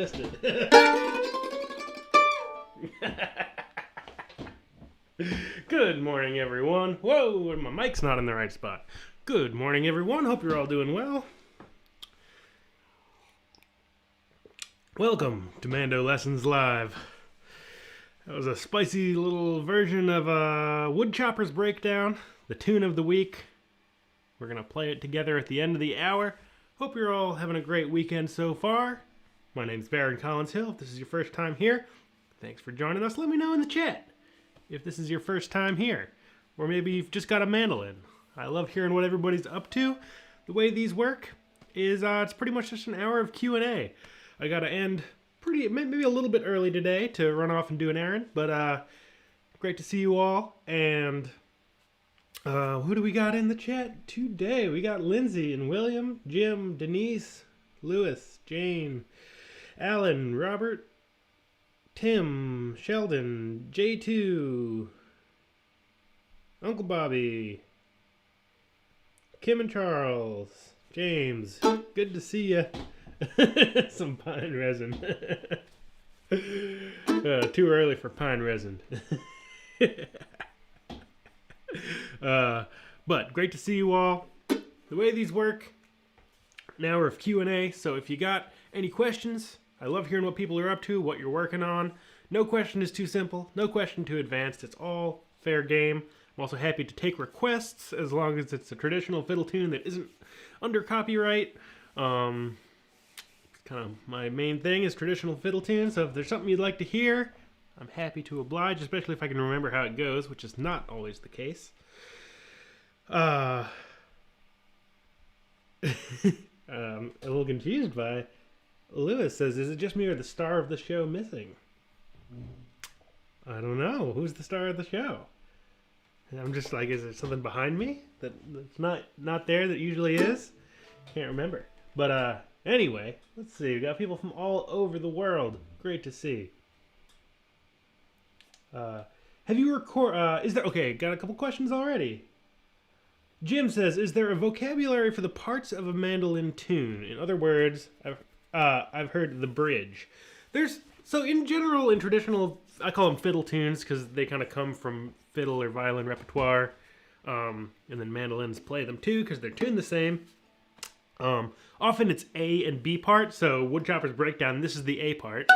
missed it. Good morning, everyone. Whoa, my mic's not in the right spot. Good morning, everyone. Hope you're all doing well. Welcome to MandoLessons Live. That was a spicy little version of Woodchopper's Breakdown, the tune of the week. We're going to play it together at the end of the hour. Hope you're all having a great weekend so far. My name's Baron Collins Hill. If this is your first time here, thanks for joining us. Let me know in the chat if this is your first time here, or maybe you've just got a mandolin. I love hearing what everybody's up to. The way these work is it's pretty much just an hour of Q&A. I got to end maybe a little bit early today to run off and do an errand, but great to see you all. And who do we got in the chat today? We got Lindsay and William, Jim, Denise, Lewis, Jane, Alan, Robert, Tim, Sheldon, J2, Uncle Bobby, Kim and Charles, James. Good to see ya. Some pine resin. Too early for pine resin. But great to see you all. The way these work, an hour of Q&A, so if you got any questions, I love hearing what people are up to, what you're working on. No question is too simple, no question too advanced. It's all fair game. I'm also happy to take requests as long as it's a traditional fiddle tune that isn't under copyright. Kind of my main thing is traditional fiddle tunes, so if there's something you'd like to hear, I'm happy to oblige, especially if I can remember how it goes, which is not always the case. A little confused by Lewis says, is it just me or the star of the show missing? I don't know. Who's the star of the show? And I'm just like, is there something behind me that's not there that usually is? Can't remember. But anyway, let's see. We got people from all over the world. Great to see. Have you okay, got a couple questions already. Jim says, is there a vocabulary for the parts of a mandolin tune? In other words, I've heard the bridge. So in general, in traditional, I call them fiddle tunes because they kind of come from fiddle or violin repertoire. And then mandolins play them too because they're tuned the same. Often it's A and B part, so Woodchopper's Breakdown, this is the A part.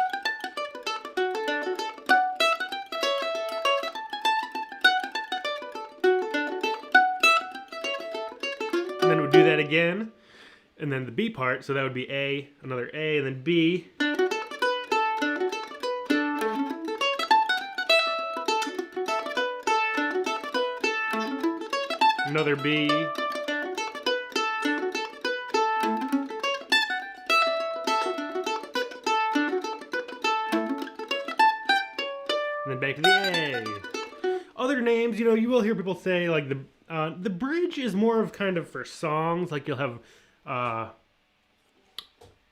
And then we'll do that again, and then the B part, so that would be A, another A, and then B. Another B. And then back to the A. Other names, you will hear people say, like, the bridge is more of kind of for songs. Like, you'll have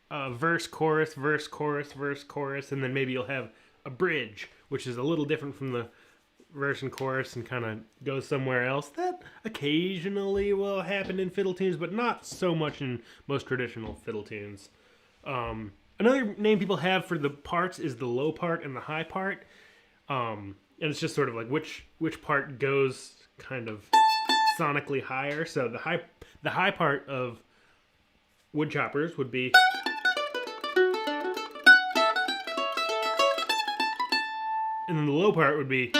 verse, chorus, verse, chorus, verse, chorus, and then maybe you'll have a bridge, which is a little different from the verse and chorus and kind of goes somewhere else. That occasionally will happen in fiddle tunes, but not so much in most traditional fiddle tunes. Another name people have for the parts is the low part and the high part. And it's just sort of like which part goes kind of sonically higher. So the high part of Woodchoppers would be, and then the low part would be,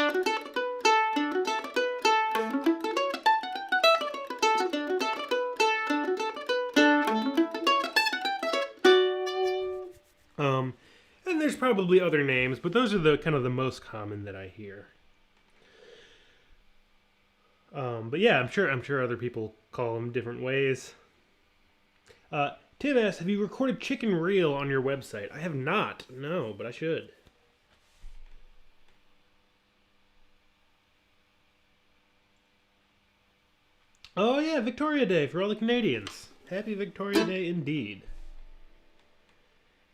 and there's probably other names, but those are the kind of the most common that I hear. But yeah, I'm sure other people call them different ways. Tim asks, have you recorded chicken reel on your website? I have not, no, but I should. Oh yeah, Victoria Day for all the Canadians. Happy Victoria Day indeed.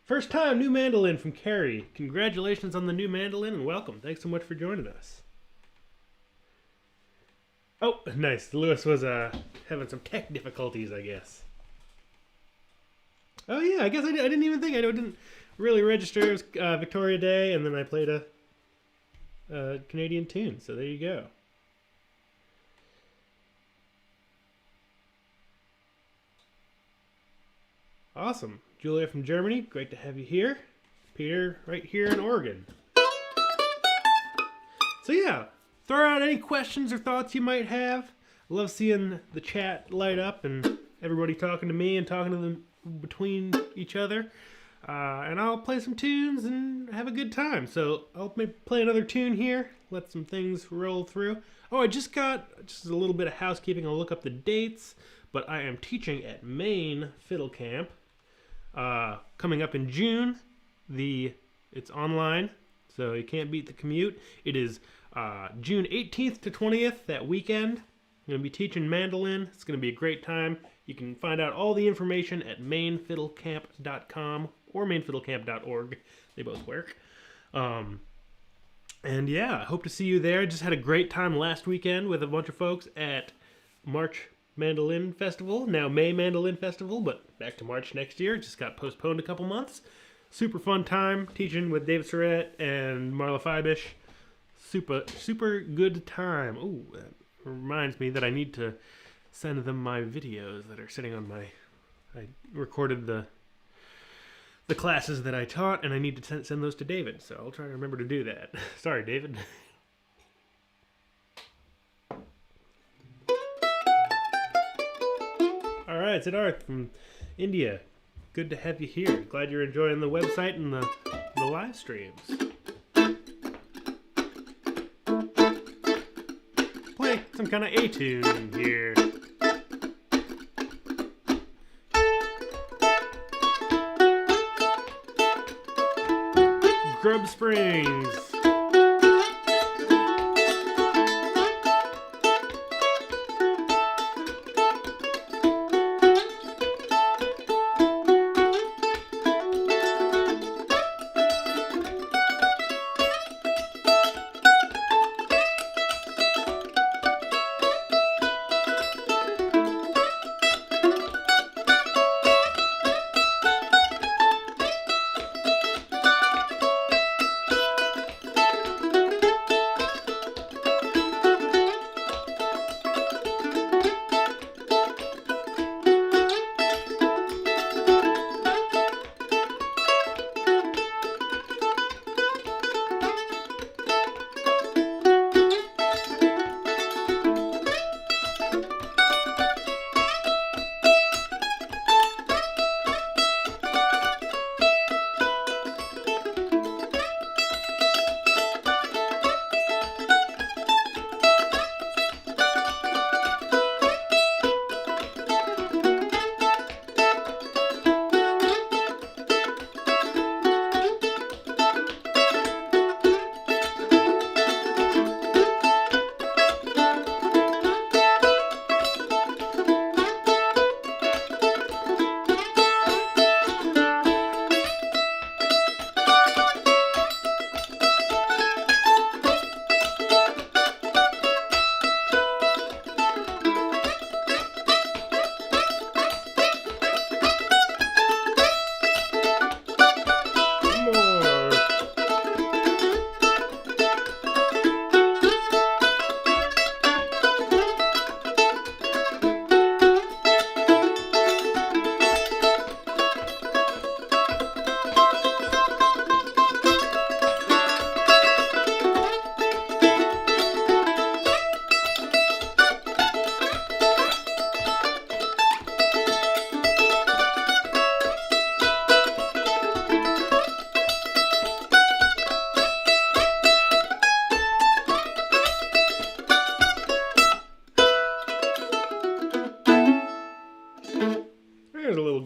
First time, new mandolin from Carrie. Congratulations on the new mandolin and welcome. Thanks so much for joining us. Oh, nice. Lewis was having some tech difficulties, I guess. Oh yeah, I guess I didn't even think. really register. It was Victoria Day, and then I played a Canadian tune. So there you go. Awesome. Julia from Germany, great to have you here. Peter right here in Oregon. So yeah, throw out any questions or thoughts you might have. I love seeing the chat light up and everybody talking to me and talking to them between each other. And I'll play some tunes and have a good time. So I'll maybe play another tune here, let some things roll through. Oh, I just got just a little bit of housekeeping. I'll look up the dates, but I am teaching at Maine Fiddle Camp. Coming up in June. It's online, so you can't beat the commute. It is June 18th to 20th, that weekend. I'm going to be teaching mandolin. It's going to be a great time. You can find out all the information at mainfiddlecamp.com or mainfiddlecamp.org. They both work. And yeah, I hope to see you there. I just had a great time last weekend with a bunch of folks at March Mandolin Festival, now May Mandolin Festival, but back to March next year. Just got postponed a couple months. Super fun time teaching with David Surratt and Marla Fibish. Super good time. Ooh, that reminds me that I need to send them my videos that are sitting on my... I recorded the classes that I taught, and I need to send those to David, so I'll try to remember to do that. Sorry, David. Alright, Siddharth from India. Good to have you here. Glad you're enjoying the website and the live streams. Play some kind of A tune here. Grub Springs.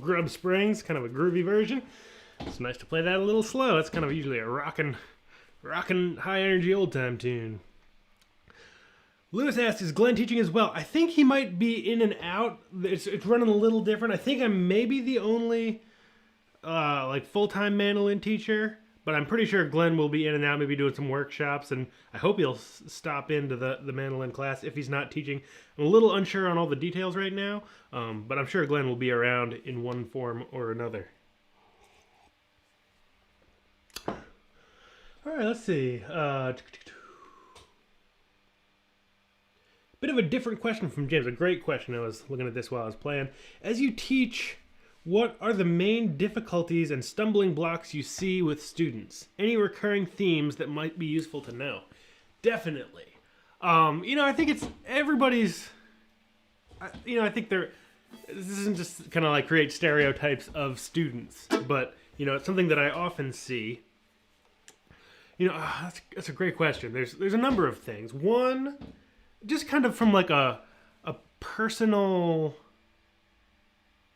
Grub Springs, kind of a groovy version. It's nice to play that a little slow. It's kind of usually a rockin' high energy old time tune. Lewis asks, is Glenn teaching as well? I think he might be in and out. It's running a little different. I think I'm maybe the only like full-time mandolin teacher, but I'm pretty sure Glenn will be in and out, maybe doing some workshops, and I hope he'll stop into the mandolin class if he's not teaching. I'm a little unsure on all the details right now, but I'm sure Glenn will be around in one form or another. All right, let's see. Bit of a different question from James. A great question. I was looking at this while I was playing. As you teach, what are the main difficulties and stumbling blocks you see with students? Any recurring themes that might be useful to know? Definitely. I think it's everybody's. I think this isn't just kind of like create stereotypes of students, but it's something that I often see. That's a great question. There's a number of things. One, just kind of from like a personal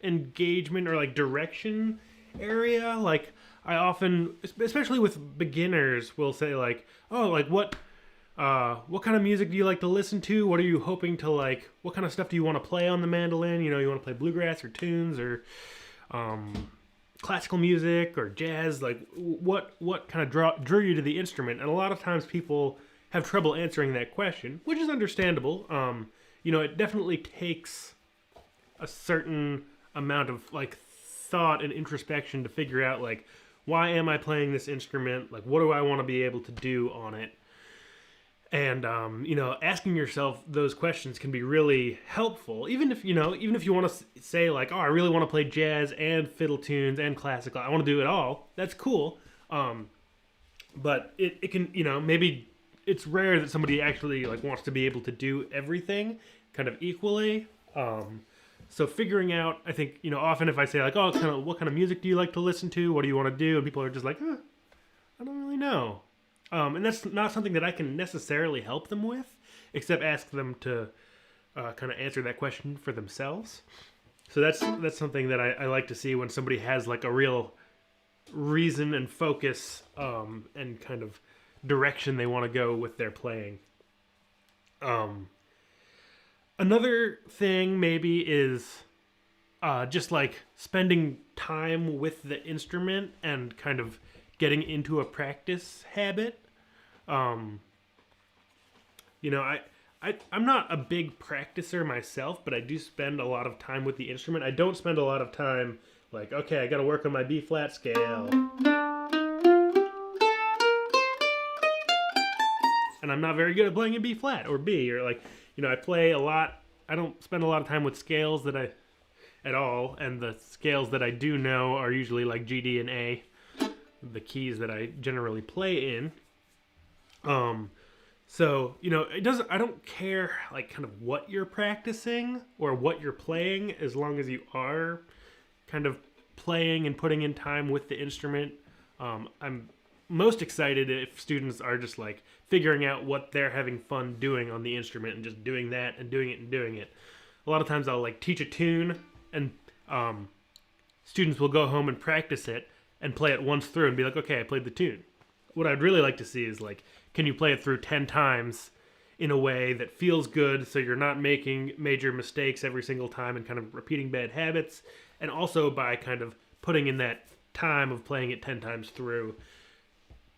engagement or like direction area. Like I often, especially with beginners, will say like, oh, like what kind of music do you like to listen to? What are you hoping to like? What kind of stuff do you want to play on the mandolin? You want to play bluegrass or tunes or classical music or jazz? Like what kind of drew you to the instrument? And a lot of times people have trouble answering that question, which is understandable. It definitely takes a certain amount of like thought and introspection to figure out like, why am I playing this instrument? Like, what do I want to be able to do on it? And asking yourself those questions can be really helpful. Even if you want to say like, oh, I really want to play jazz and fiddle tunes and classical. I want to do it all. That's cool. But it can, maybe it's rare that somebody actually like wants to be able to do everything kind of equally. So figuring out, I think, often if I say like, oh, what kind of music do you like to listen to? What do you want to do? And people are just like, I don't really know. And that's not something that I can necessarily help them with, except ask them to kind of answer that question for themselves. So that's something that I like to see when somebody has like a real reason and focus and kind of direction they want to go with their playing. Another thing maybe is just like spending time with the instrument and kind of getting into a practice habit. I'm not a big practicer myself, but I do spend a lot of time with the instrument. I don't spend a lot of time like, okay, I got to work on my B flat scale. And I'm not very good at playing in B flat or B, or like, I play a lot. I don't spend a lot of time with scales at all, and the scales that I do know are usually like G, D, and A, the keys that I generally play in. So, I don't care like kind of what you're practicing or what you're playing, as long as you are kind of playing and putting in time with the instrument. I'm most excited if students are just like figuring out what they're having fun doing on the instrument and just doing that and doing it and doing it. A lot of times I'll like teach a tune and students will go home and practice it and play it once through and be like, okay, I played the tune. What I'd really like to see is like, can you play it through 10 times in a way that feels good, so you're not making major mistakes every single time and kind of repeating bad habits, and also by kind of putting in that time of playing it 10 times through,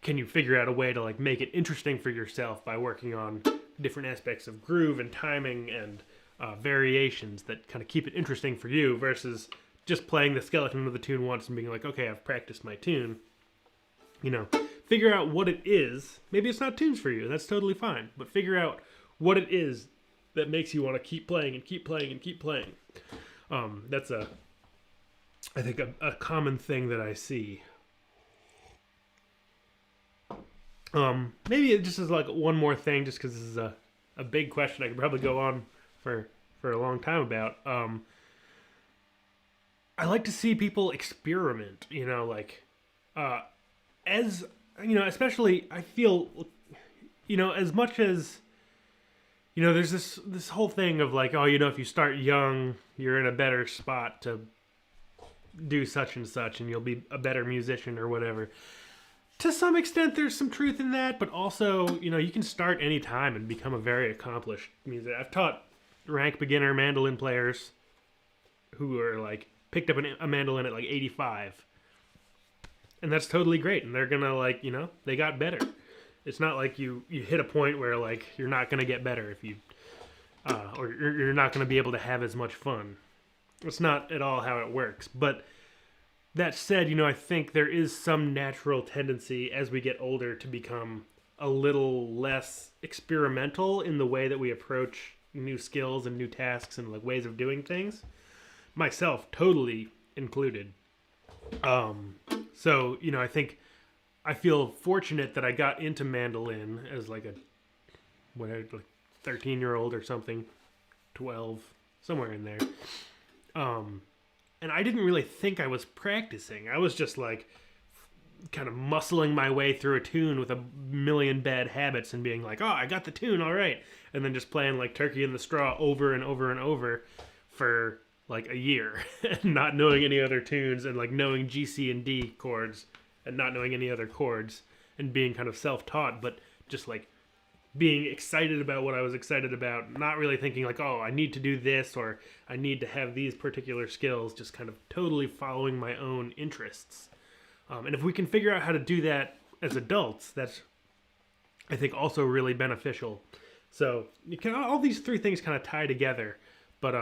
can you figure out a way to like make it interesting for yourself by working on different aspects of groove and timing and variations that kind of keep it interesting for you, versus just playing the skeleton of the tune once and being like, okay, I've practiced my tune. Figure out what it is. Maybe it's not tunes for you. That's totally fine. But figure out what it is that makes you want to keep playing and keep playing and keep playing. That's I think a common thing that I see. Maybe it just is like one more thing, just because this is a big question I could probably go on for a long time about. I like to see people experiment, as, especially I feel, as much as, there's this whole thing of like, oh, if you start young, you're in a better spot to do such and such and you'll be a better musician or whatever. To some extent, there's some truth in that, but also, you can start any time and become a very accomplished musician. I've taught rank beginner mandolin players who are like, picked up a mandolin at like 85. And that's totally great. And they're going to like, they got better. It's not like you hit a point where like, you're not going to get better if you, or you're not going to be able to have as much fun. It's not at all how it works. But That said, I think there is some natural tendency as we get older to become a little less experimental in the way that we approach new skills and new tasks and like ways of doing things. Myself, totally included. So, I think I feel fortunate that I got into mandolin as like like 13-year-old or something, 12, somewhere in there. And I didn't really think I was practicing. I was just like kind of muscling my way through a tune with a million bad habits and being like, oh, I got the tune, all right. And then just playing like Turkey in the Straw over and over and over for like a year and not knowing any other tunes and like knowing G, C, and D chords and not knowing any other chords and being kind of self-taught, but just like being excited about what I was excited about, not really thinking like, oh, I need to do this or I need to have these particular skills, just kind of totally following my own interests. And if we can figure out how to do that as adults, that's, I think, also really beneficial. So all these three things kind of tie together, but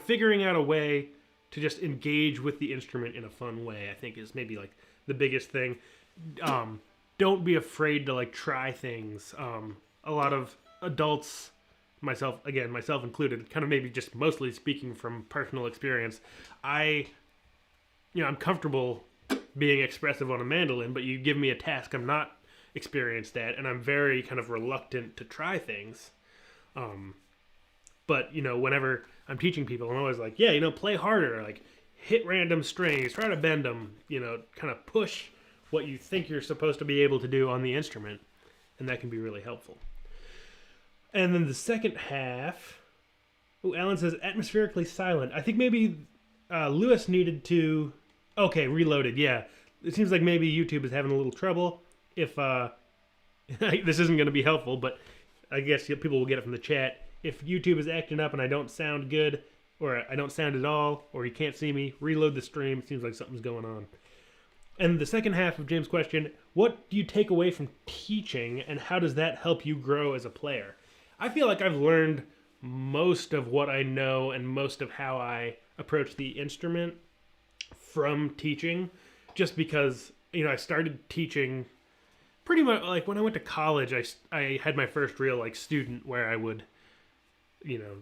figuring out a way to just engage with the instrument in a fun way, I think, is maybe like the biggest thing. Don't be afraid to like try things. A lot of adults, myself included, kind of maybe just mostly speaking from personal experience, I'm comfortable being expressive on a mandolin, but you give me a task I'm not experienced at, and I'm very kind of reluctant to try things. But whenever I'm teaching people, I'm always like, yeah, play harder, like hit random strings, try to bend them, kind of push what you think you're supposed to be able to do on the instrument, and that can be really helpful. And then the second half, Alan says atmospherically silent. I think maybe Lewis needed to, reloaded, yeah. It seems like maybe YouTube is having a little trouble. If this isn't going to be helpful, but I guess people will get it from the chat. If YouTube is acting up and I don't sound good, or I don't sound at all, or you can't see me, reload the stream. It seems like something's going on. And the second half of James' question, what do you take away from teaching, and how does that help you grow as a player? I feel like I've learned most of what I know and most of how I approach the instrument from teaching, just because, I started teaching pretty much, like, when I went to college, I had my first real, like, student where I would,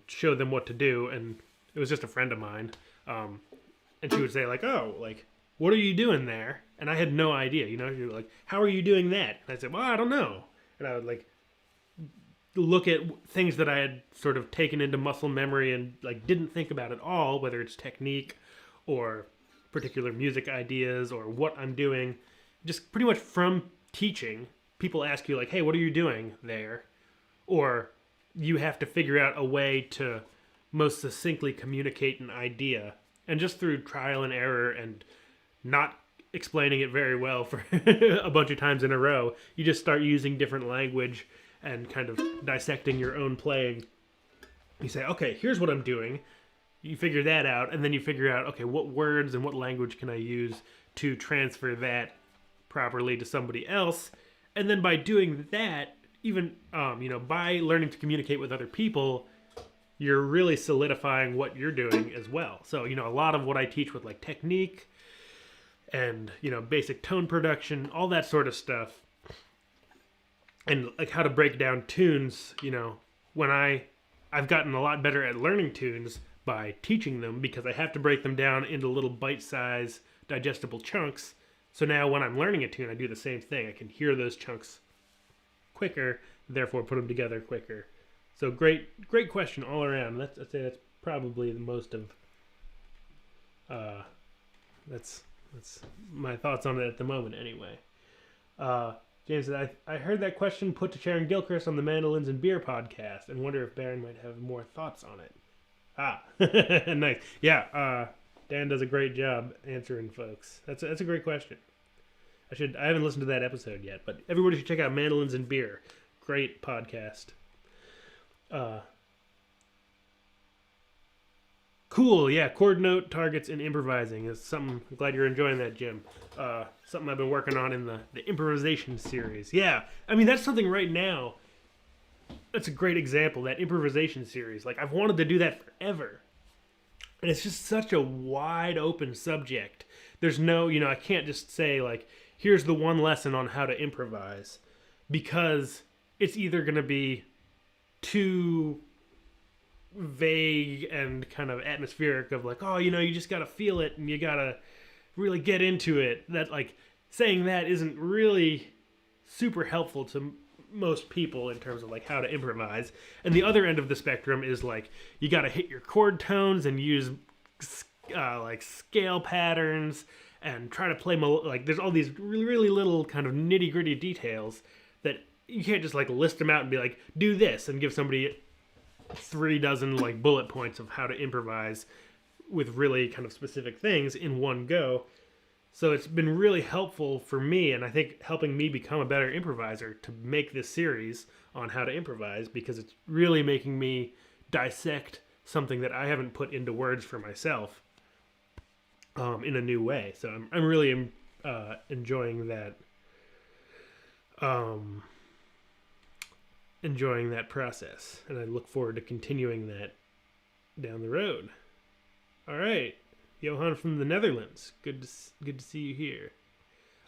show them what to do, and it was just a friend of mine, and she would say, like, oh, like, what are you doing there? And I had no idea, you're like, how are you doing that? And I said, well, I don't know. And I would like look at things that I had sort of taken into muscle memory and like didn't think about at all, whether it's technique or particular music ideas or what I'm doing. Just pretty much from teaching, people ask you like, hey, what are you doing there? Or you have to figure out a way to most succinctly communicate an idea. And just through trial and error and not explaining it very well for a bunch of times in a row, you just start using different language and kind of dissecting your own playing. You say, okay, here's what I'm doing. You figure that out, and then you figure out, okay, what words and what language can I use to transfer that properly to somebody else? And then by doing that, even, by learning to communicate with other people, you're really solidifying what you're doing as well. So, a lot of what I teach with like technique and, basic tone production, all that sort of stuff, and like how to break down tunes, when I've gotten a lot better at learning tunes by teaching them, because I have to break them down into little bite-sized digestible chunks. So now when I'm learning a tune, I do the same thing. I can hear those chunks quicker, therefore put them together quicker. So great question all around. I'd say that's probably the most of, that's my thoughts on it at the moment anyway. James said, I heard that question put to Sharon Gilchrist on the Mandolins and Beer podcast and wonder if Baron might have more thoughts on it. Nice. Yeah, Dan does a great job answering folks. That's a great question. I haven't listened to that episode yet, but everybody should check out Mandolins and Beer. Great podcast. Cool, yeah, chord note, targets, and improvising is something. I'm glad you're enjoying that, Jim. Something I've been working on in the improvisation series. Yeah, I mean, that's something right now. That's a great example, that improvisation series. Like, I've wanted to do that forever. And it's just such a wide open subject. There's no, I can't just say, like, here's the one lesson on how to improvise, because it's either going to be too vague and kind of atmospheric of like, oh, you just got to feel it and you got to really get into it. That, like, saying that isn't really super helpful to most people in terms of like how to improvise. And the other end of the spectrum is like, you got to hit your chord tones and use like scale patterns and try to play like there's all these really, really little kind of nitty gritty details that you can't just like list them out and be like, do this, and give somebody 36 like bullet points of how to improvise with really kind of specific things in one go. So it's been really helpful for me, and I think helping me become a better improviser, to make this series on how to improvise, because it's really making me dissect something that I haven't put into words for myself in a new way. So I'm really enjoying that. Enjoying that process, and I look forward to continuing that down the road. All right, Johan from the Netherlands. Good to see you here.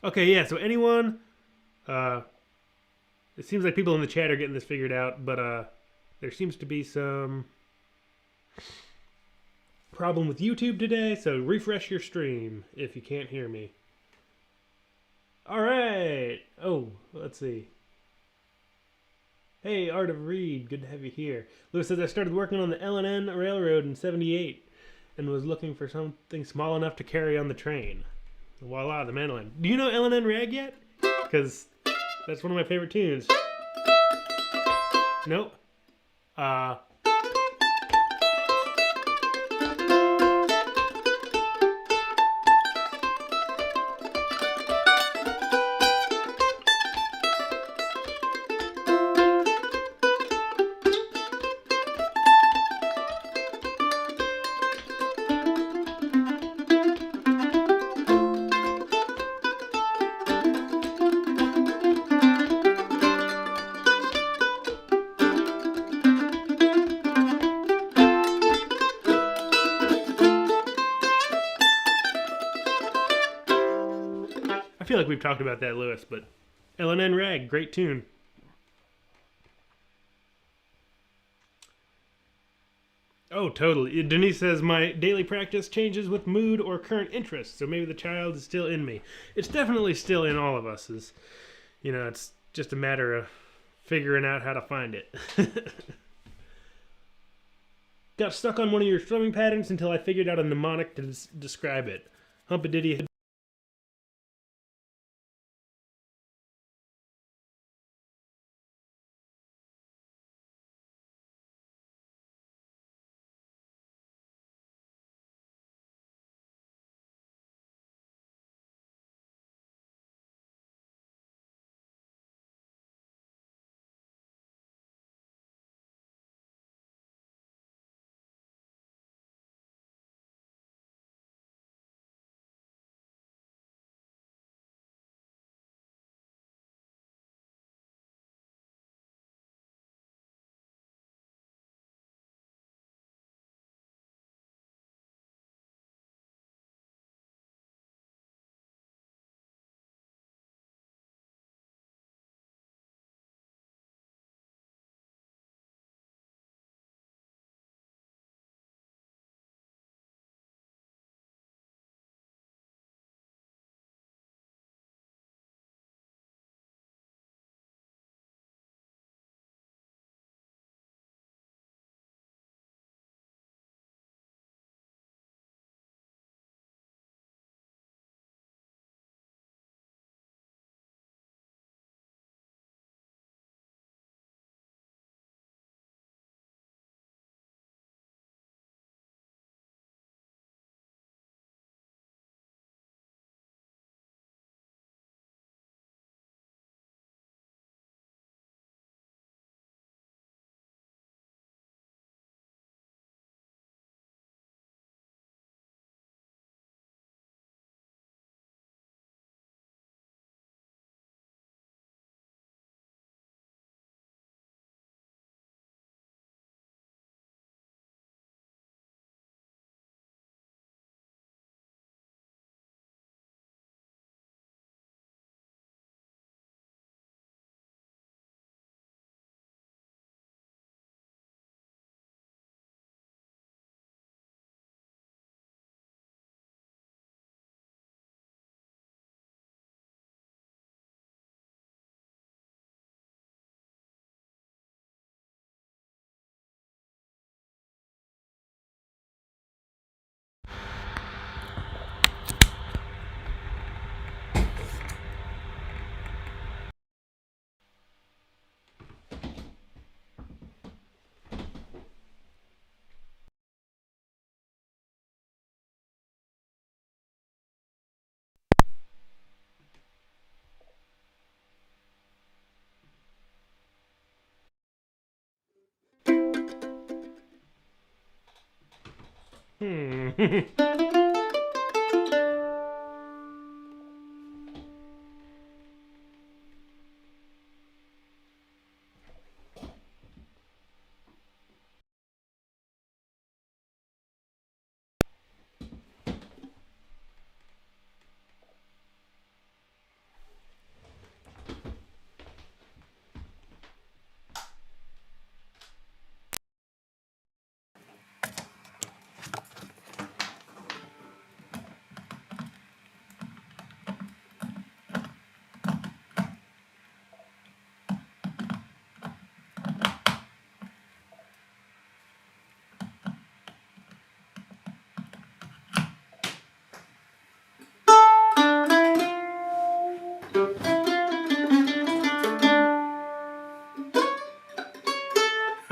Okay, yeah. So anyone, it seems like people in the chat are getting this figured out, but there seems to be some problem with YouTube today. So refresh your stream if you can't hear me. All right. Oh, let's see. Hey, Art of Reed, good to have you here. Lewis says, I started working on the L&N Railroad in '78 and was looking for something small enough to carry on the train. Voila, the mandolin. Do you know L&N Rag yet? Because that's one of my favorite tunes. Nope. I feel like we've talked about that, Lewis, but L&N Rag, great tune. Oh, totally. Denise says, my daily practice changes with mood or current interest, so maybe the child is still in me. It's definitely still in all of us. It's just a matter of figuring out how to find it. Got stuck on one of your strumming patterns until I figured out a mnemonic to describe it. Hump a Diddy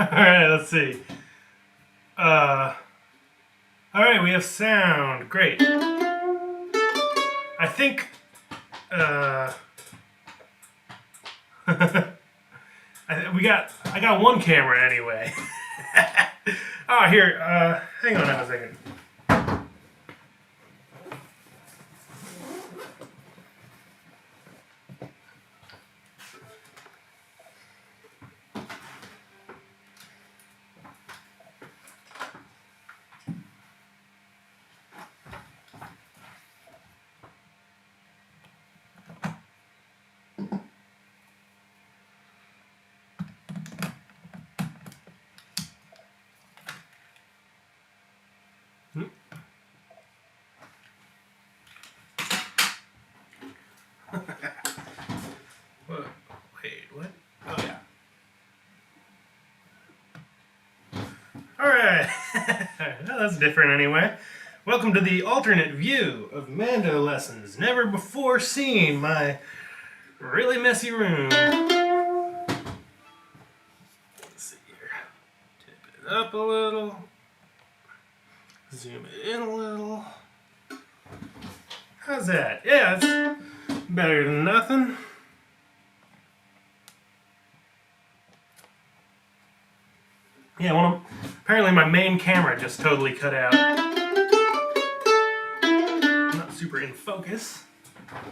Alright, let's see. Alright, we have sound. Great. I think, I got one camera anyway. Oh, here, hang on a second. Wait, what? Oh, yeah. Alright. Well, that's different anyway. Welcome to the alternate view of MandoLessons. Never before seen my really messy room. Let's see here. Tip it up a little. Zoom it in a little. How's that? Yeah, it's better than nothing. Yeah, apparently my main camera just totally cut out. Not super in focus.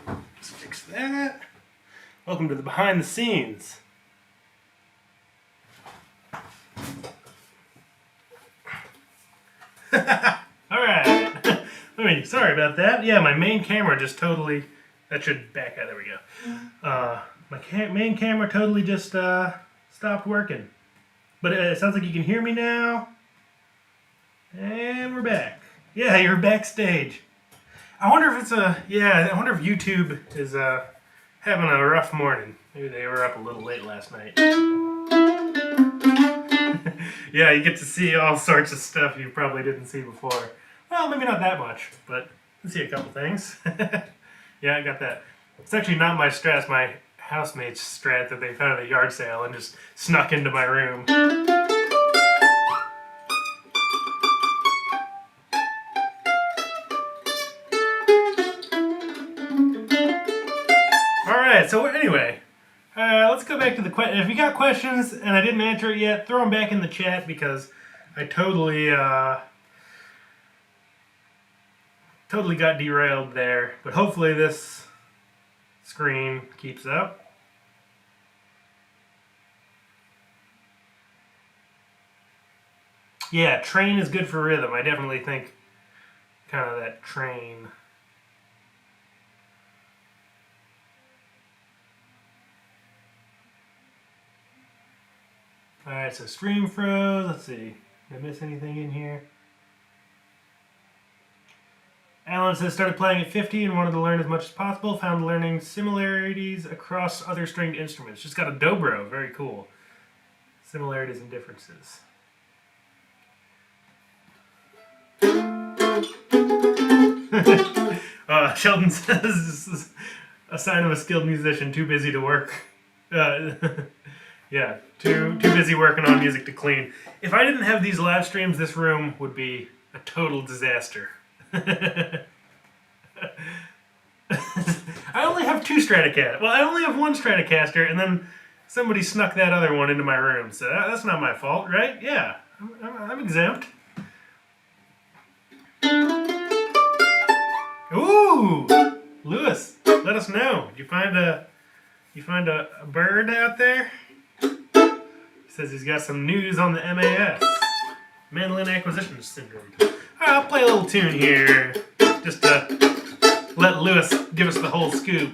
Let's fix that. Welcome to the behind the scenes. Alright. Sorry about that. Yeah, my main camera just totally... That should back out. There we go. My main camera totally just stopped working. But it sounds like you can hear me now. And we're back. Yeah, you're backstage. I wonder if I wonder if YouTube is having a rough morning. Maybe they were up a little late last night. Yeah, you get to see all sorts of stuff you probably didn't see before. Well, maybe not that much, but you can see a couple things. Yeah, I got that. It's actually not my Strat, it's my housemate's Strat that they found at a yard sale and just snuck into my room. Alright, so anyway, let's go back to the question. If you got questions and I didn't answer it yet, throw them back in the chat because I totally got derailed there. But hopefully this screen keeps up. Yeah, train is good for rhythm. I definitely think kind of that train. Alright, so stream froze. Let's see. Did I miss anything in here? Alan says, started playing at 50 and wanted to learn as much as possible. Found learning similarities across other stringed instruments. Just got a dobro. Very cool. Similarities and differences. Sheldon says, this is a sign of a skilled musician, too busy to work. Yeah, too busy working on music to clean. If I didn't have these live streams, this room would be a total disaster. I only have two Stratocaster. Well, I only have one Stratocaster, and then somebody snuck that other one into my room. So that's not my fault, right? Yeah, I'm exempt. Ooh! Lewis, let us know. Did you find a bird out there? He says he's got some news on the MAS. Mandolin Acquisition Syndrome. Alright, I'll play a little tune here. Just to let Lewis give us the whole scoop.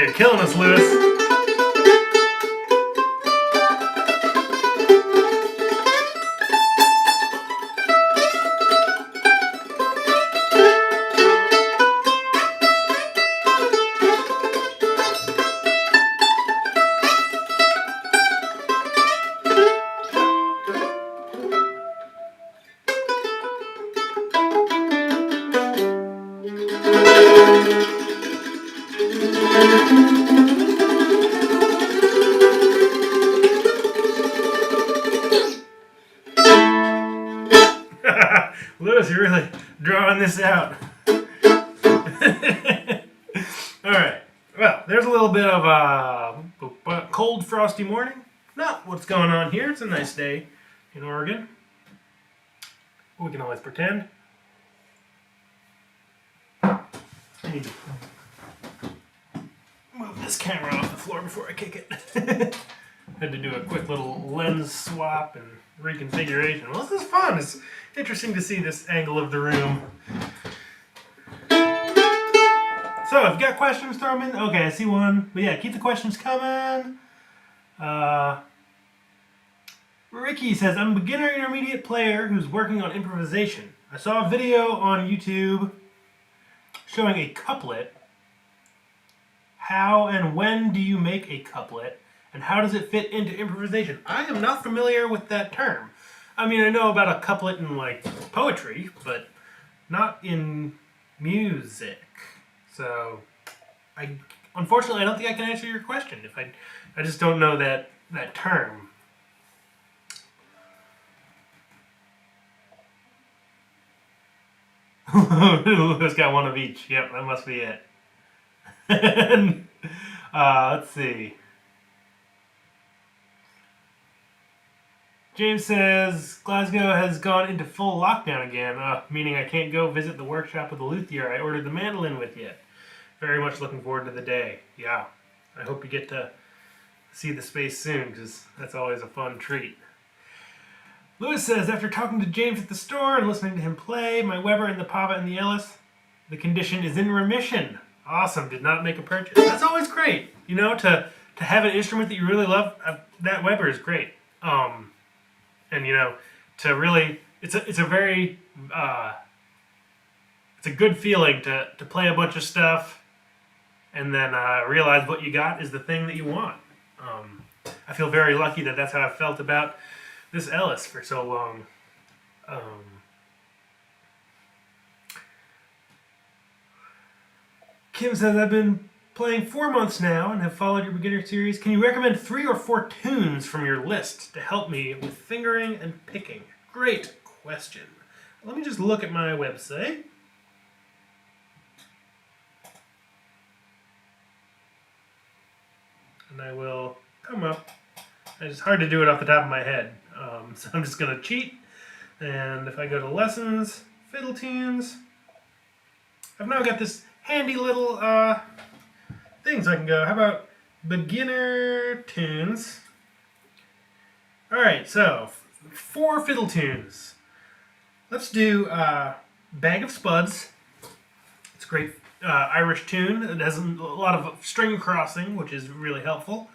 You're killing us, Lewis. Lewis, you're really drawing this out. Alright, well, there's a little bit of a cold, frosty morning. Not what's going on here. It's a nice day in Oregon. We can always pretend. I need to move this camera off the floor before I kick it. Had to do a quick little lens swap and reconfiguration. Well, this is fun. It's interesting to see this angle of the room. So, if you've got questions, throw them in. Okay, I see one. But yeah, keep the questions coming. Ricky says, I'm a beginner intermediate player who's working on improvisation. I saw a video on YouTube showing a couplet. How and when do you make a couplet? And how does it fit into improvisation? I am not familiar with that term. I mean, I know about a couplet in, like, poetry, but not in music. So, unfortunately, I don't think I can answer your question. I just don't know that term. Lewis got one of each. Yep, that must be it. Let's see. James says, Glasgow has gone into full lockdown again, meaning I can't go visit the workshop with the luthier I ordered the mandolin with yet. Very much looking forward to the day. Yeah, I hope you get to see the space soon, because that's always a fun treat. Lewis says, after talking to James at the store and listening to him play, my Weber and the Pava and the Ellis, the condition is in remission. Awesome, did not make a purchase. That's always great, you know, to have an instrument that you really love. That Weber is great. And, you know, to really it's a very it's a good feeling to play a bunch of stuff and then realize what you got is the thing that you want. I feel very lucky that that's how I felt about this Ellis for so long. Kim says, I've been playing 4 months now and have followed your beginner series. Can you recommend 3 or 4 tunes from your list to help me with fingering and picking? Great question. Let me just look at my website. And I will come up. It's hard to do it off the top of my head. So I'm just going to cheat. And if I go to Lessons, Fiddle Tunes, I've now got this handy little thing so I can go. How about beginner tunes? Alright, so 4 fiddle tunes. Let's do Bag of Spuds. It's a great Irish tune. It has a lot of string crossing, which is really helpful.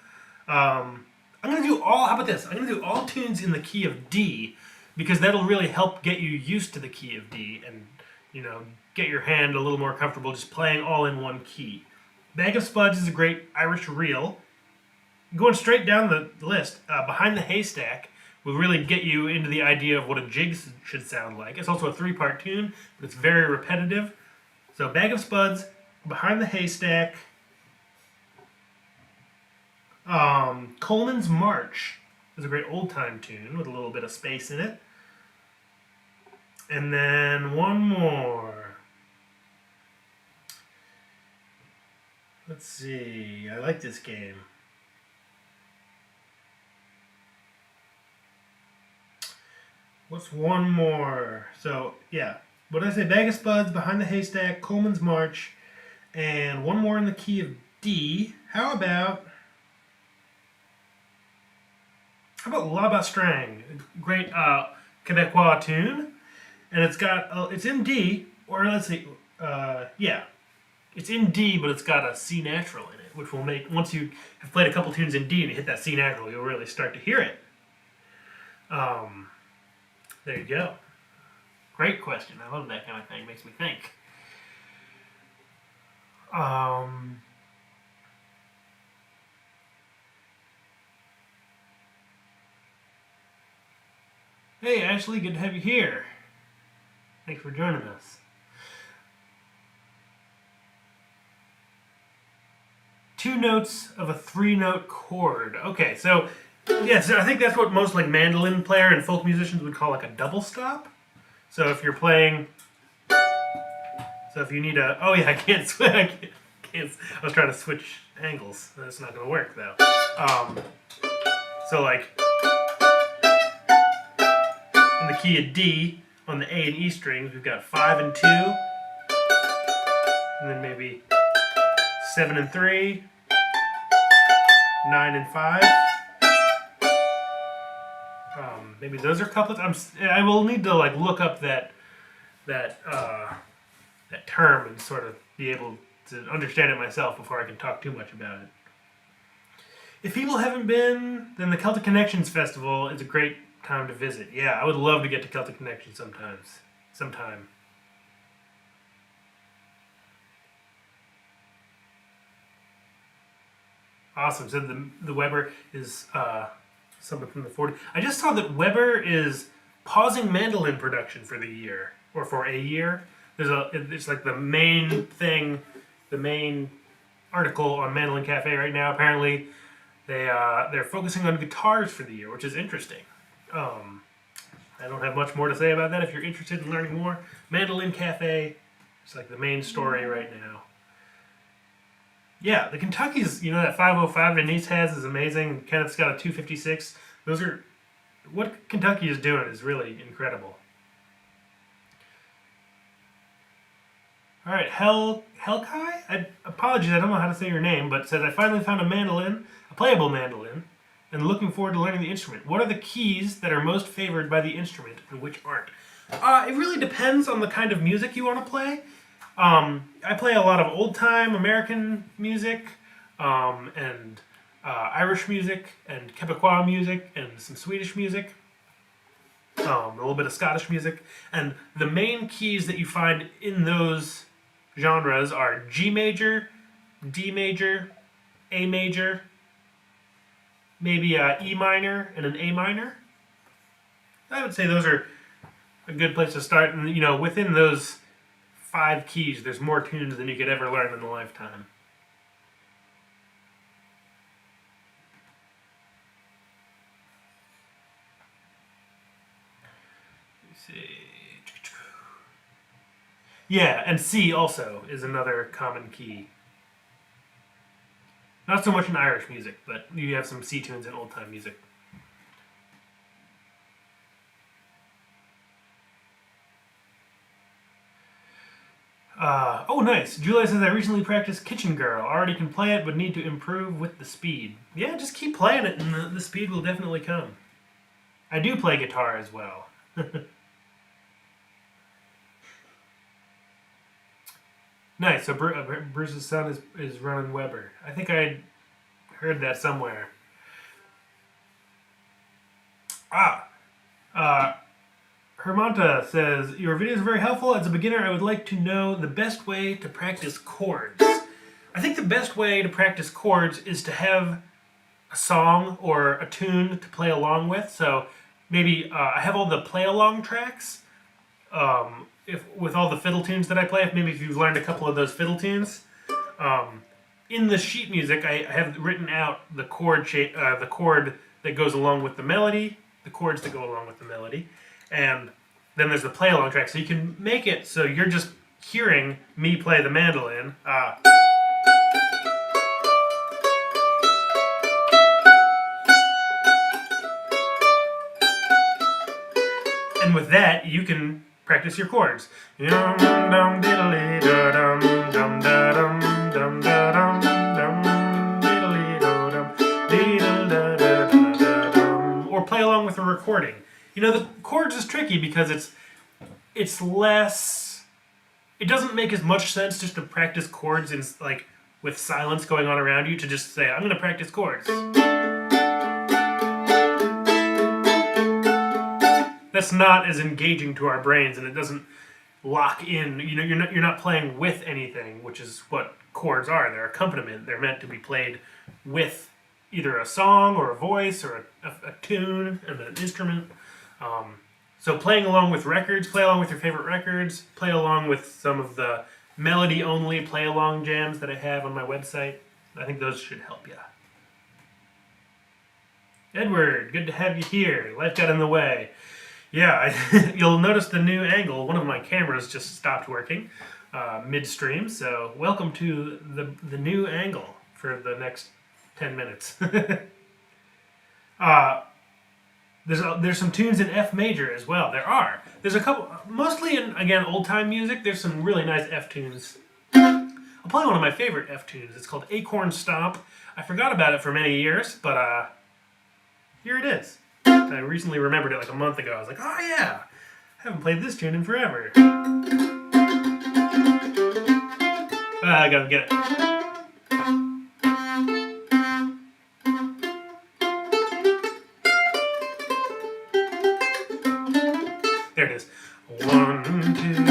I'm going to do all, how about this? I'm going to do all tunes in the key of D, because that'll really help get you used to the key of D and, you know, get your hand a little more comfortable just playing all in one key. Bag of Spuds is a great Irish reel. Going straight down the list, Behind the Haystack will really get you into the idea of what a jig should sound like. It's also a 3-part tune, but it's very repetitive. So Bag of Spuds, Behind the Haystack, Coleman's March is a great old-time tune with a little bit of space in it. And then one more. Let's see. I like this game. What's one more? So, yeah. What did I say? Bag of Spuds, Behind the Haystack, Coleman's March, and one more in the key of D. How about La Bastrang? Great Quebecois tune. And it's got, it's in D, or let's see, yeah. It's in D, but it's got a C natural in it, which will make, once you have played a couple tunes in D and you hit that C natural, you'll really start to hear it. There you go. Great question. I love that kind of thing. Makes me think. Hey, Ashley, good to have you here. Thanks for joining us. 2 notes of a 3-note chord. Okay, so yeah, so I think that's what most like mandolin player and folk musicians would call like a double stop. So if you're playing, so if you need a, oh yeah, I can't switch. I was trying to switch angles. That's not gonna work though. So like in the key of D on the A and E strings, we've got 5 and 2, and then maybe 7 and 3, 9 and 5. Maybe those are couplets. I will need to like look up that term and sort of be able to understand it myself before I can talk too much about it. If people haven't been, then the Celtic Connections Festival is a great time to visit. Yeah, I would love to get to Celtic Connections sometime. Awesome. So the Weber is something from the 40s. I just saw that Weber is pausing mandolin production for the year, or for a year. It's like the main thing, the main article on Mandolin Cafe right now. Apparently, they're focusing on guitars for the year, which is interesting. I don't have much more to say about that. If you're interested in learning more, Mandolin Cafe is like the main story right now. Yeah, the Kentucky's, you know, that 505 Denise has is amazing. Kenneth's got a 256. Those are, what Kentucky is doing is really incredible. All right, Helkai? I apologize, I don't know how to say your name, but says, I finally found a mandolin, a playable mandolin, and looking forward to learning the instrument. What are the keys that are most favored by the instrument and which aren't? It really depends on the kind of music you want to play. I play a lot of old-time American music, and Irish music, and Quebecois music, and some Swedish music. a little bit of Scottish music. And the main keys that you find in those genres are G major, D major, A major, maybe E minor and an A minor. I would say those are a good place to start. And, you know, within those 5 keys, there's more tunes than you could ever learn in a lifetime. Let's see. Yeah, and C also is another common key. Not so much in Irish music, but you have some C tunes in old-time music. Oh, nice. Julia says, I recently practiced Kitchen Girl. Already can play it, but need to improve with the speed. Yeah, just keep playing it, and the speed will definitely come. I do play guitar as well. Nice. So Bruce's son is running Weber. I think I heard that somewhere. Hermonta says, your videos are very helpful. As a beginner, I would like to know the best way to practice chords. I think the best way to practice chords is to have a song or a tune to play along with. So maybe I have all the play-along tracks. With all the fiddle tunes that I play, if you've learned a couple of those fiddle tunes. In the sheet music, I have written out the chord that goes along with the melody, the chords that go along with the melody, and then there's the play-along track. So you can make it so you're just hearing me play the mandolin. And with that, you can practice your chords. Or play along with a recording. You know, the chords is tricky because it's less. It doesn't make as much sense just to practice chords in like with silence going on around you to just say, I'm going to practice chords. That's not as engaging to our brains, and it doesn't lock in. You know, you're not playing with anything, which is what chords are. They're accompaniment. They're meant to be played with either a song or a voice or a tune and an instrument. So playing along with records, play along with your favorite records, play along with some of the melody-only play-along jams that I have on my website. I think those should help you. Edward, good to have you here. Life got in the way. Yeah, you'll notice the new angle. One of my cameras just stopped working midstream, so welcome to the new angle for the next 10 minutes. There's some tunes in F major as well. There's a couple, mostly in, again, old-time music. There's some really nice F tunes. I'll play one of my favorite F tunes. It's called Acorn Stomp. I forgot about it for many years, but here it is. I recently remembered it like a month ago. I was like, oh yeah, I haven't played this tune in forever. I gotta get it. There it is. 1, 2.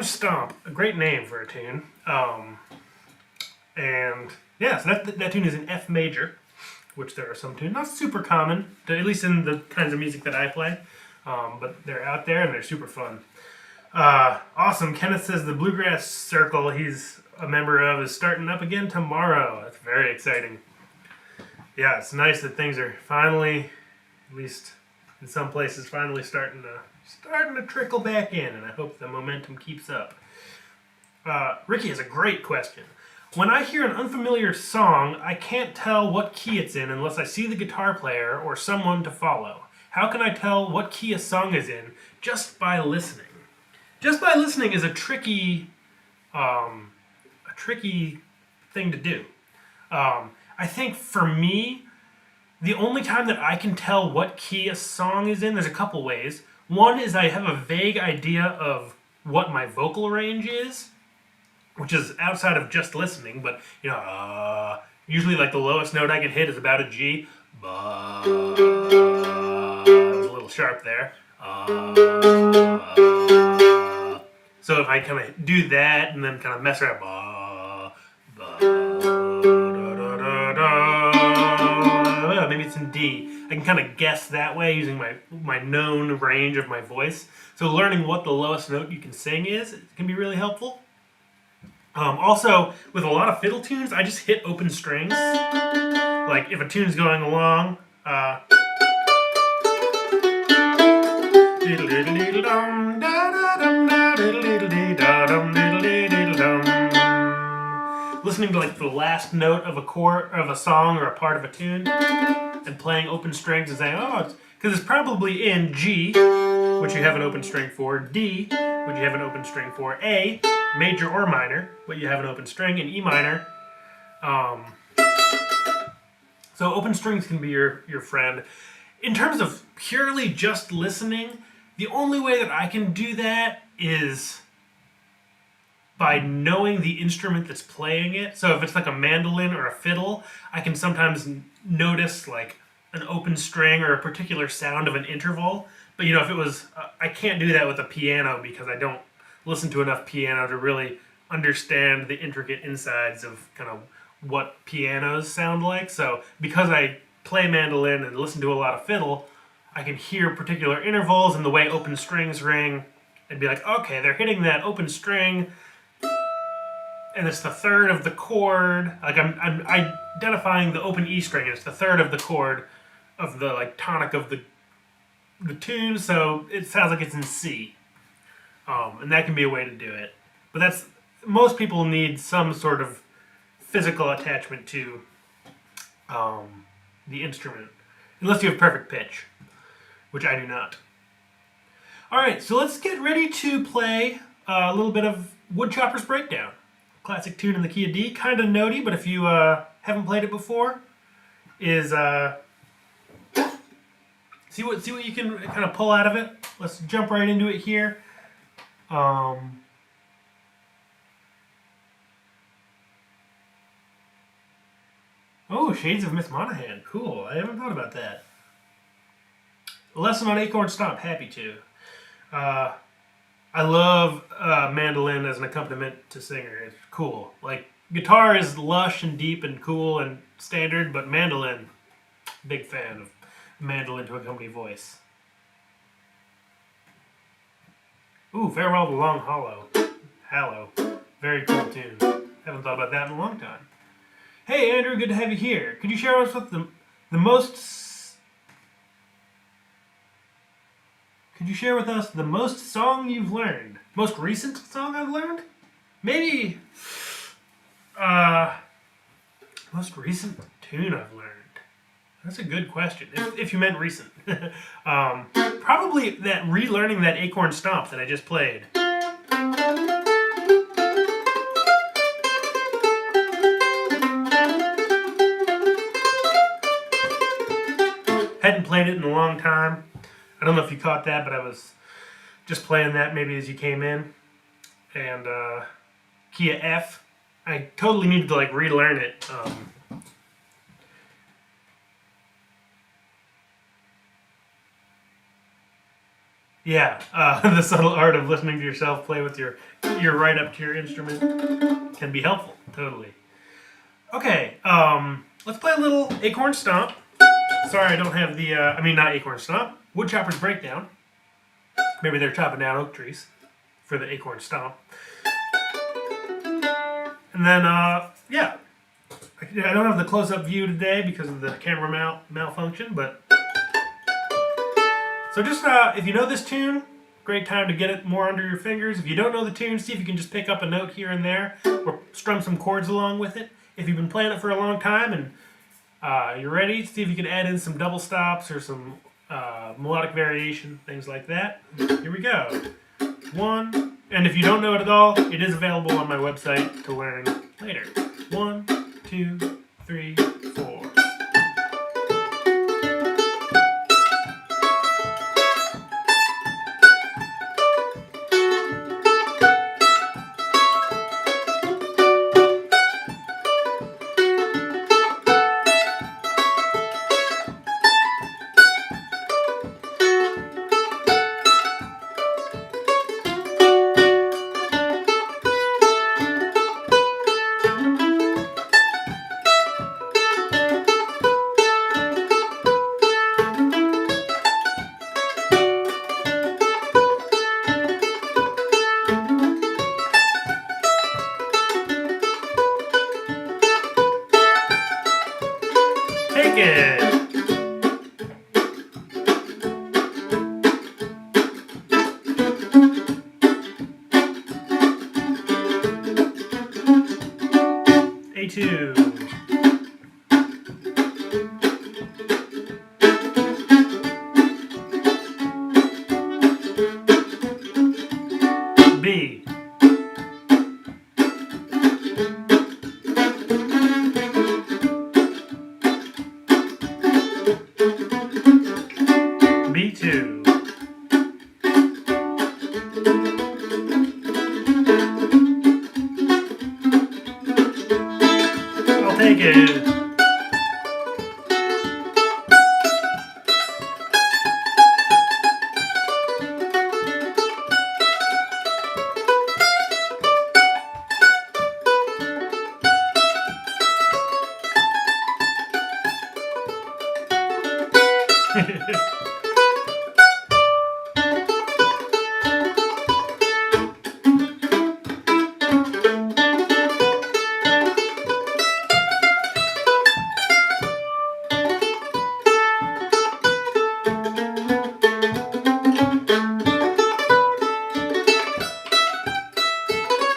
Stomp, a great name for a tune. And yeah, so that tune is in F major, which there are some tunes not super common, at least in the kinds of music that I play, but they're out there and they're super fun. Awesome. Kenneth says the Bluegrass Circle he's a member of is starting up again tomorrow. That's very exciting. Yeah, it's nice that things are finally, at least in some places, finally starting to trickle back in, and I hope the momentum keeps up. Ricky has a great question. When I hear an unfamiliar song, I can't tell what key it's in unless I see the guitar player or someone to follow. How can I tell what key a song is in just by listening? Just by listening is a tricky thing to do. I think for me, the only time that I can tell what key a song is in, there's a couple ways. One is I have a vague idea of what my vocal range is, which is outside of just listening, but usually like the lowest note I can hit is about a G. That was a little sharp there. So if I kind of do that and then kind of mess around, maybe it's in D. I can kind of guess that way using my known range of my voice. So learning what the lowest note you can sing is can be really helpful. Also, with a lot of fiddle tunes, I just hit open strings. Like if a tune's going along, listening to like the last note of a chord of a song or a part of a tune, and playing open strings and saying, oh, because it's probably in G, which you have an open string for, D, which you have an open string for, A, major or minor, but you have an open string, and E minor. So open strings can be your friend. In terms of purely just listening, the only way that I can do that is by knowing the instrument that's playing it. So if it's like a mandolin or a fiddle, I can sometimes notice like an open string or a particular sound of an interval. But if it was, I can't do that with a piano because I don't listen to enough piano to really understand the intricate insides of kind of what pianos sound like. So because I play mandolin and listen to a lot of fiddle, I can hear particular intervals and the way open strings ring and be like, okay, they're hitting that open string and it's the third of the chord. Like I'm identifying the open E string and it's the third of the chord of the like tonic of the tune, so it sounds like it's in C. And that can be a way to do it. But most people need some sort of physical attachment to the instrument. Unless you have perfect pitch, which I do not. Alright, so let's get ready to play a little bit of Woodchopper's Breakdown. Classic tune in the key of D. Kind of notey, but if you haven't played it before, is... See what you can kind of pull out of it. Let's jump right into it here. Oh, Shades of Miss Monahan. Cool. I haven't thought about that. A lesson on Acorn Stomp. Happy to. I love mandolin as an accompaniment to singer. It's cool. Like guitar is lush and deep and cool and standard, but mandolin, big fan of mandolin to accompany voice. Ooh, Farewell to Long Hallow. Very cool tune. Haven't thought about that in a long time. Hey Andrew, good to have you here. Could you share with us the most song you've learned? Most recent song I've learned? Maybe most recent tune I've learned. That's a good question, if you meant recent. Probably that relearning that Acorn Stomp that I just played. Hadn't played it in a long time. I don't know if you caught that, but I was just playing that maybe as you came in. And key of F. I totally needed to like relearn it. Yeah, the subtle art of listening to yourself play with your ear right up to your instrument can be helpful, totally. Okay, let's play a little Acorn Stomp. Sorry, I don't have the, not Acorn Stomp, Woodchopper's Breakdown. Maybe they're chopping down oak trees for the Acorn Stomp. And then, yeah. I don't have the close-up view today because of the camera malfunction, but... So just, if you know this tune, great time to get it more under your fingers. If you don't know the tune, see if you can just pick up a note here and there, or strum some chords along with it. If you've been playing it for a long time and you're ready, see if you can add in some double stops or some melodic variation, things like that. Here we go. One, and if you don't know it at all, it is available on my website to learn later. 1, 2, 3, 4. Take it! A2. B. B2. I'll take it.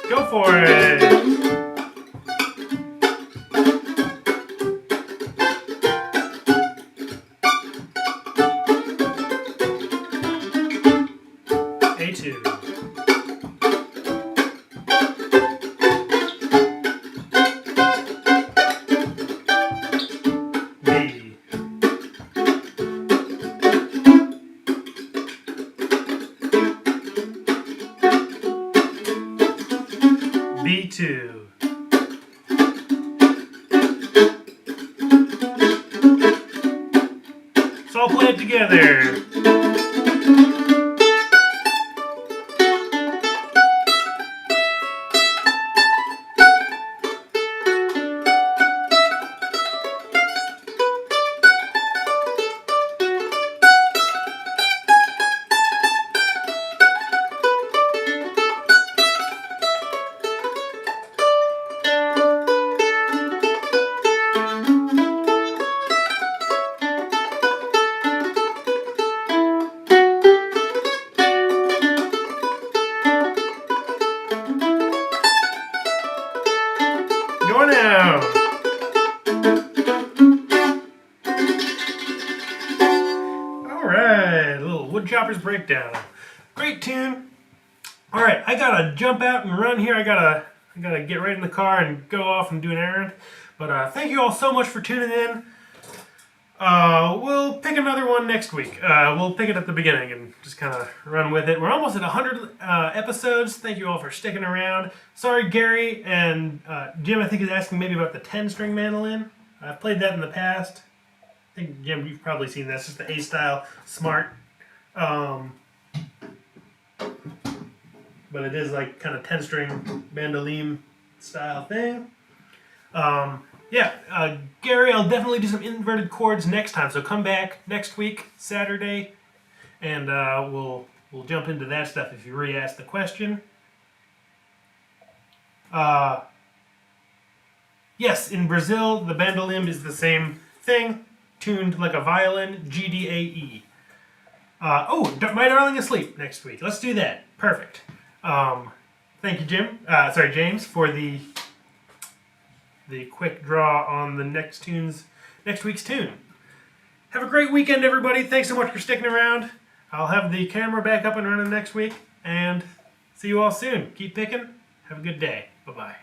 Go for it! A2. B. B2. So I'll play it together. Go now! Alright, a little Woodchopper's Breakdown. Great tune. Alright, I gotta jump out and run here. I gotta get right in the car and go off and do an errand. But thank you all so much for tuning in. We'll pick another one next week. We'll pick it at the beginning and just kind of run with it. We're almost at 100 episodes. Thank you all for sticking around. Sorry, Gary and Jim, I think, is asking maybe about the 10-string mandolin. I've played that in the past. I think, Jim, you've probably seen that. It's just the A-style, smart. but it is like kind of 10-string mandolin style thing. Gary, I'll definitely do some inverted chords next time. So come back next week, Saturday, and we'll jump into that stuff if you re-ask the question. Yes, in Brazil, the bandolim is the same thing, tuned like a violin, G-D-A-E. My Darling Asleep next week. Let's do that. Perfect. Thank you, James, for the quick draw on the next week's tune. Have a great weekend, everybody. Thanks so much for sticking around. I'll have the camera back up and running next week, and see you all soon. Keep picking. Have a good day. Bye-bye.